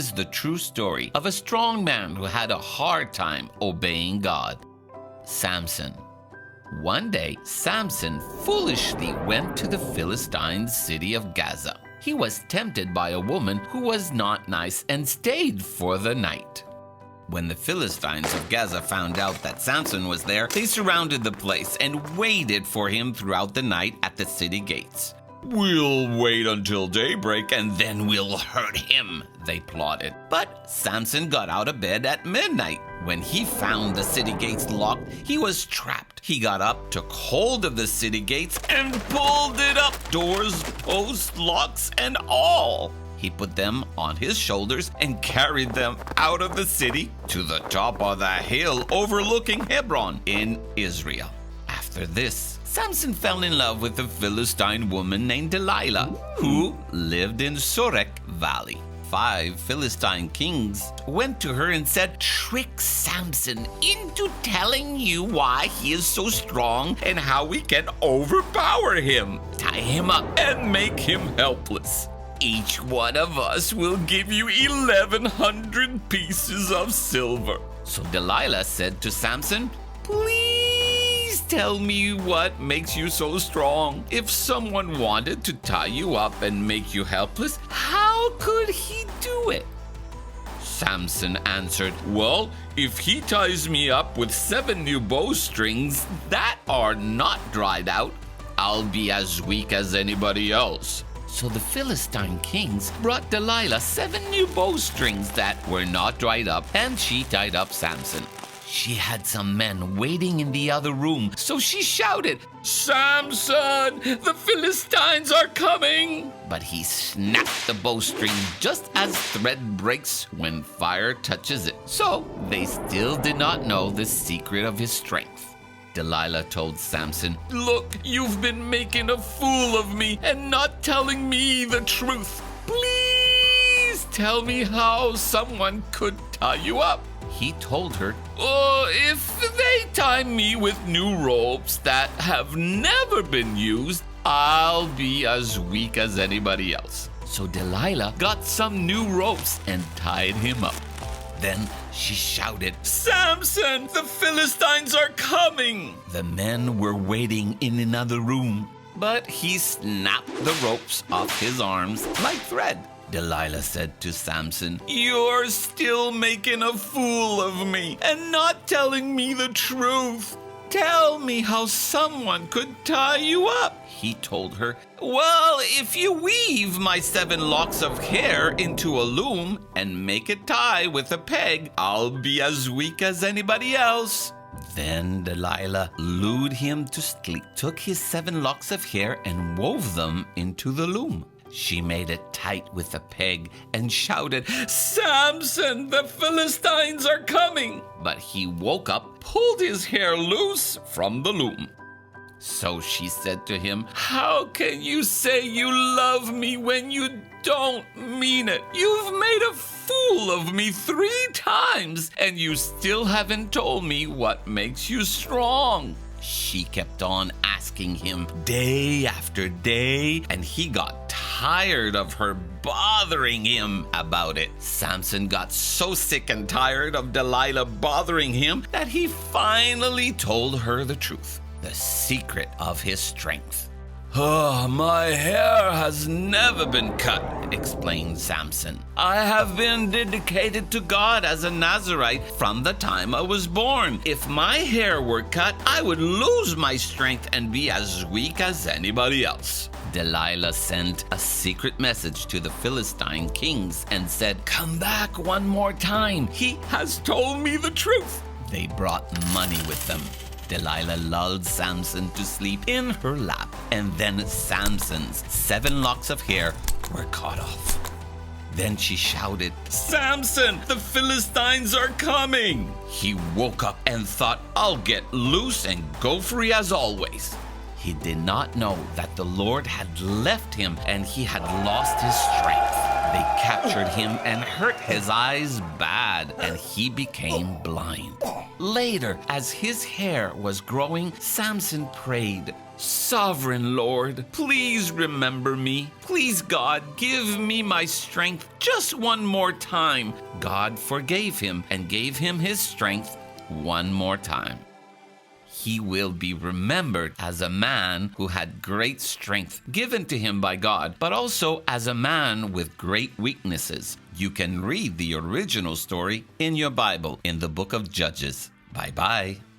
is the true story of a strong man who had a hard time obeying God. Samson. One day, Samson foolishly went to the Philistine city of Gaza. He was tempted by a woman who was not nice and stayed for the night. When the Philistines of Gaza found out that Samson was there, they surrounded the place and waited for him throughout the night at the city gates. "We'll wait until daybreak and then we'll hurt him," they plotted. But Samson got out of bed at midnight. When he found the city gates locked, he was trapped. He got up, took hold of the city gates, and pulled it up, doors, posts, locks, and all. He put them on his shoulders and carried them out of the city to the top of the hill overlooking Hebron in Israel. After this, Samson fell in love with a Philistine woman named Delilah, who lived in Sorek Valley. 5 Philistine kings went to her and said, "Trick Samson into telling you why he is so strong and how we can overpower him. Tie him up and make him helpless. Each one of us will give you 1,100 pieces of silver." So Delilah said to Samson, "Please tell me what makes you so strong. If someone wanted to tie you up and make you helpless, how could he do it?" Samson answered, "Well, if he ties me up with 7 new bowstrings that are not dried out, I'll be as weak as anybody else." So the Philistine kings brought Delilah 7 new bowstrings that were not dried up, and she tied up Samson. She had some men waiting in the other room, so she shouted, "Samson, the Philistines are coming!" But he snapped the bowstring just as thread breaks when fire touches it. So they still did not know the secret of his strength. Delilah told Samson, "Look, you've been making a fool of me and not telling me the truth. Please tell me how someone could tie you up." He told her, "If they tie me with new ropes that have never been used, I'll be as weak as anybody else." So Delilah got some new ropes and tied him up. Then she shouted, "Samson, the Philistines are coming!" The men were waiting in another room, but he snapped the ropes off his arms like thread. Delilah said to Samson, "You're still making a fool of me and not telling me the truth. Tell me how someone could tie you up." He told her, "Well, if you weave my 7 locks of hair into a loom and make it tie with a peg, I'll be as weak as anybody else." Then Delilah lured him to sleep, took his 7 locks of hair and wove them into the loom. She made it tight with a peg and shouted, "Samson, the Philistines are coming!" But he woke up, pulled his hair loose from the loom. So she said to him, "How can you say you love me when you don't mean it? You've made a fool of me 3 times, and you still haven't told me what makes you strong." She kept on asking him day after day, and he got tired of her bothering him about it. Samson got so sick and tired of Delilah bothering him that he finally told her the truth, the secret of his strength. My hair has never been cut," explained Samson. "I have been dedicated to God as a Nazirite from the time I was born. If my hair were cut, I would lose my strength and be as weak as anybody else." Delilah sent a secret message to the Philistine kings and said, "Come back one more time. He has told me the truth." They brought money with them. Delilah lulled Samson to sleep in her lap, and then Samson's 7 locks of hair were cut off. Then she shouted, "Samson, the Philistines are coming!" He woke up and thought, "I'll get loose and go free as always." He did not know that the Lord had left him and he had lost his strength. They captured him and hurt his eyes bad, and he became blind. Later, as his hair was growing, Samson prayed, Sovereign Lord, please remember me. Please, God, give me my strength just one more time. God forgave him and gave him his strength one more time. He will be remembered as a man who had great strength given to him by God, but also as a man with great weaknesses. You can read the original story in your Bible in the book of Judges. Bye-bye.